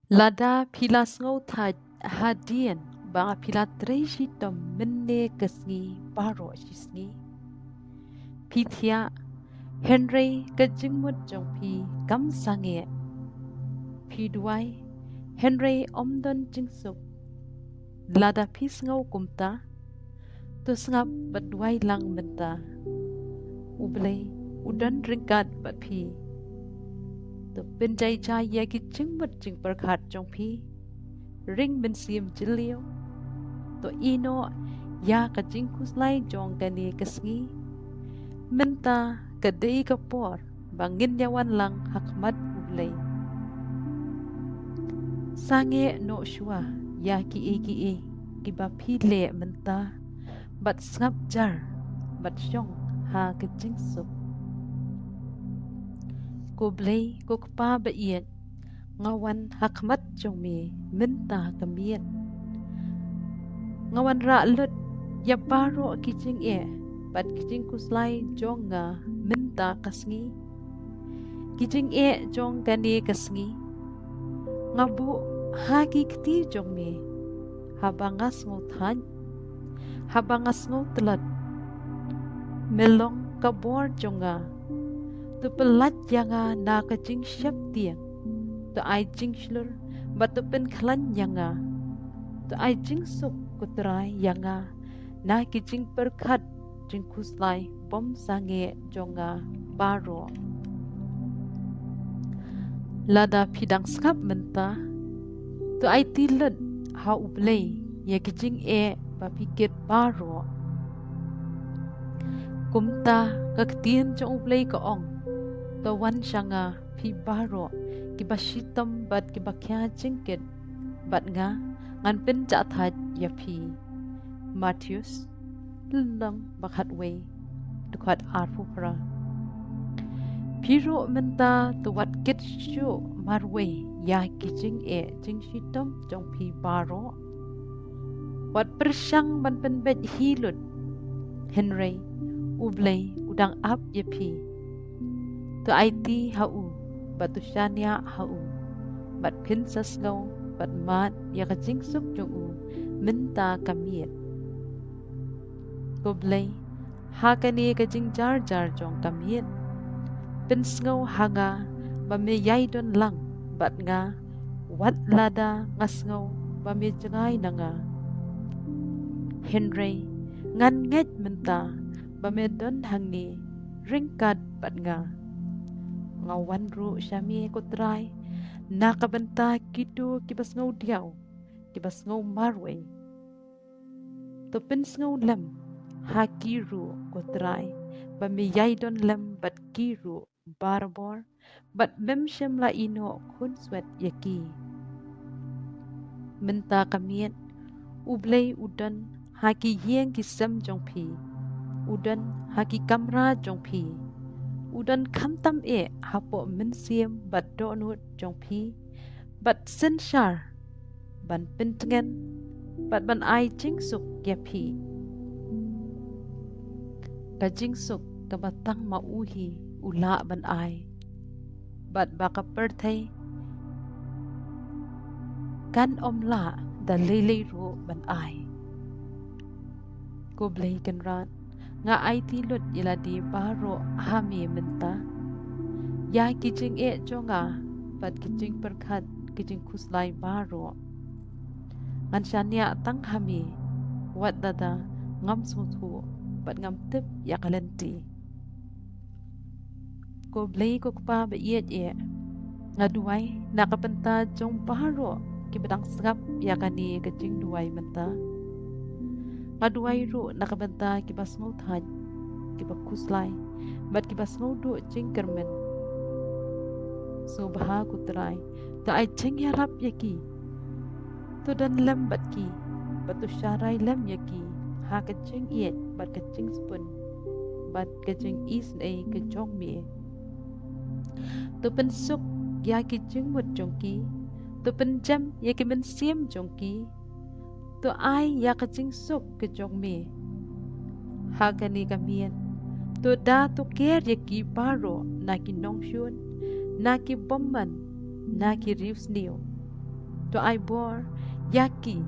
Lada pilas ngau thad hadian banga pilat reishi tom menne kasngi baro shisngi. Pithia Henry kajingmut jong pi kam sange. Pidwai Henry omdon jingsuk. Lada pis ngau kumta. Tu ngap badwai lang menta. Ublay udan ringkat bat pi. Tu penjai cha yagi jingmut jing perkhat jong pi. Ring ben siem jilio. To ino ya ka jingkus lai jong kani kasngi. Menta kadei kapor bangin yawan lang hakmat ublay. Sange no shua ya ki e kiba pile menta bat ngap jar bat syong ha ka jingsuk. Ko blay ko kpa ba iyan ngawan hakmat jong me menta kamiyan. Ngawan ra lut ya baro kijing bat kijing kuslay jong nga menta kasngi. Kijing jong kani kasngi. Ngabu hagi kti jong me habangas ngau than habangas ngau telat melong kabor jong nga tu pelat yanga na ka jing syap tiang tu ai jing shlur bat tu pen khlan yanga tu ai jing suk kutrai yanga na ki jing perkhat jing kuslai pom sange jonga baro. Lada pidang skap menta tu ai tilet ha ublay ya ki jing ba pikit baro. Kumta kaktian jong ublay ka ong tawan syanga pi baro kiba shitam bat kiba kya jingkit bat nga ngan pen chathat ya pi Matthews lendang bakhat way dukat arfu pra piro menta tuwat kit shu marway ya kijing jing shitam jong pi baro wat persyang man pen bet hilut Henry ublay udang ap ya pi tu IT hau batu syania hau bat pinsas ngau bat mat ya ka jingsuk jong menta kamiet goblay ha kani ka jing jar jar jong kamiet pins ngau hanga ba me yai don lang bat nga wat lada ngas ngau ba me jangai nanga Henry ngan nget menta ba me don hangni ringkat bat nga ngawan ru syami kutrai nakabenta kido kibas ngau diaw kibas ngau marway to pins ngau lem hakiru kutrai ba mi yai don lem bat kiru barbor bat mem syam la ino kun swet yaki menta kamiet ublay udan haki yeng kisam jong pi udan haki kamra jong pi udan kamtam hapo mensiem bat donut jong pi bat senshar ban pentengen bat ban ai jingsuk ya pi ka jingsuk ka batang mauhi ula ban ai bat baka perthai kan omla da lele ro ban ai ko blay kan rat nga ai tilot ila di baro hami menta ya kijing jonga bat kijing perkhat kijing kuslai baro ngan syania tang hami wat dada ngam suthu bat ngam tip ya kalenti ko blay ko pa ba ngaduai nakapenta jong baro kibadang sngap ya kani kijing duai menta ngaduai ru nakabenta kibas ngau than kibak kuslay bat kibas ngau du jingkermen so baha kutrai ta ai jing yarap yaki to dan lem bat ki batu syarai lem yaki ha ka jing bat ka jing spun bat ka jing is nei ka jong me to pensuk yaki jing mut jongki to penjam yaki men siem jongki to ai ya ka jing suk ke jong me ha kani kamian to da to ker yaki baro na ki nong shun na ki bomman na ki rius niyo to ai bor yaki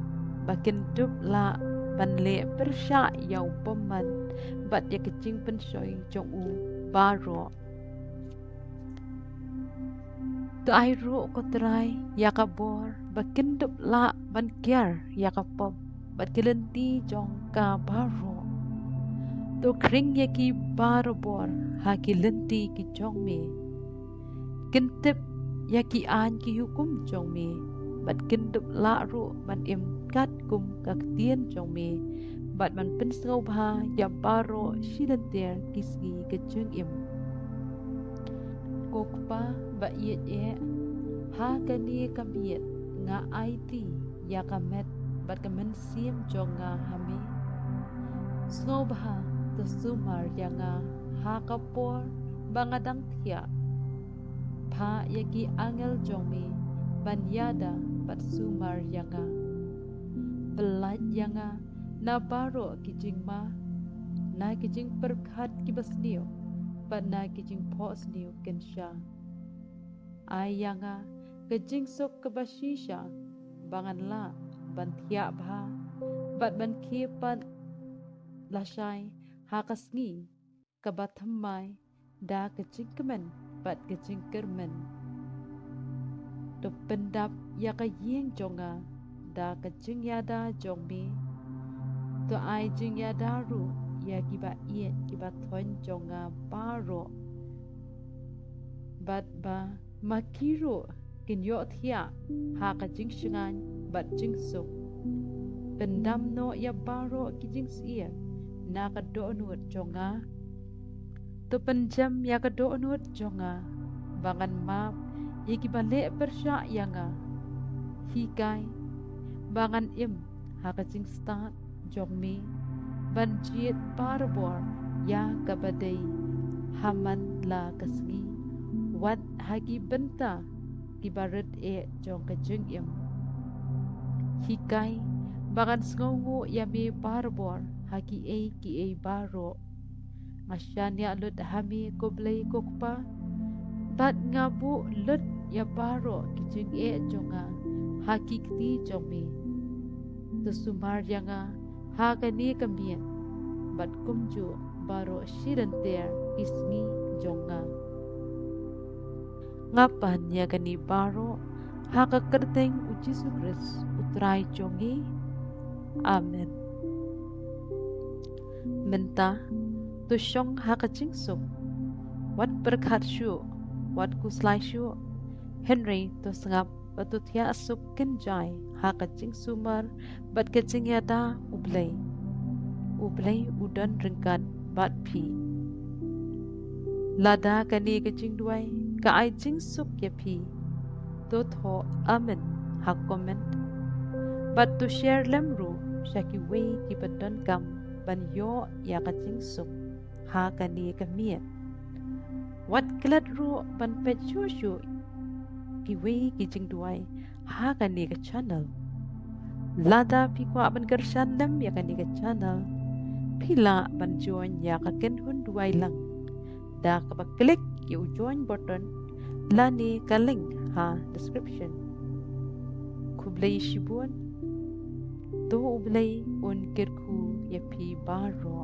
bakin dup la ban le persya yau peman bat ya kecing pensoi jong u baro to ai ru ko trai ya ka bor bakin dup la ban kiar ya ka pop bat kelenti jong ka baro to kring ya ki baro bor ha ki lenti ki jong me kintip ya ki an ki hukum jong me bat kindup la ru ban im kat kum kak tien jong me bat man pensau bha ya baro shilanter kisgi ke jeng im kokpa ba yet ye ha kani kamiet nga it ya kamet bat kamen sim jong nga hame snow bha to sumar ya nga ha kapor bangadang thia pha yaki angel jong me ban yada bat sumar yanga belat yanga na baro kijing ma na kijing perkhat ki basnio bat na kijing pos nio kensha ay yanga kijing sok kabashisha bangan la ban thia bha bat ban khipan lashai hakasngi kabathammai da kijing kemen bat kijing kermen to pendap ya ka yeng jonga da ka jing ya da jong mi to ai jing ya da ru ya ki ba ye ki ba thon jonga baro bat ba makiro kin yo thia ha ka jing shingan bat jing so pendam no ya baro ki jing sia na ka do nuot jonga to penjam ya ka do nuot jonga bangan map Yaki balik persya yanga hikai bangan im hakajing start jongmi banjit parbor ya kabadai haman la kasgi wat hagi benta kibarat e jong kajing im hikai bangan sngongu yami parbor hagi ki e baro ngasyan ya lut hami koblay kokpa bat ngabu lut ya baro kijing e jonga hakikti jongme to sumar yanga hakani kamien bat kumju baro shiranter isngi jonga ngapan ya gani baro haka kerteng uji sukres utrai jongi amen menta to shong haka jingsuk wat berkat shu wat kuslai shu Henry to sengap batut ya asuk kenjai ha kacing sumar bat kacing yada ublay udan ringkat bat pi lada kani kacing duai ka ai jing suk ya pi to tho amen ha comment bat to share lemru shaki we ki badan kam ban yo ya kacing suk ha kani kamiet wat kelat ru ban pechu kiwi kijing duai ha kani ka channel lada pi kwa ban kershan lam ya kani ka channel pila ban join ya ka ken hun duai lang da ka ba klik you join button lani ka link ha description kublai shibun to ublai on kirku ya pi baro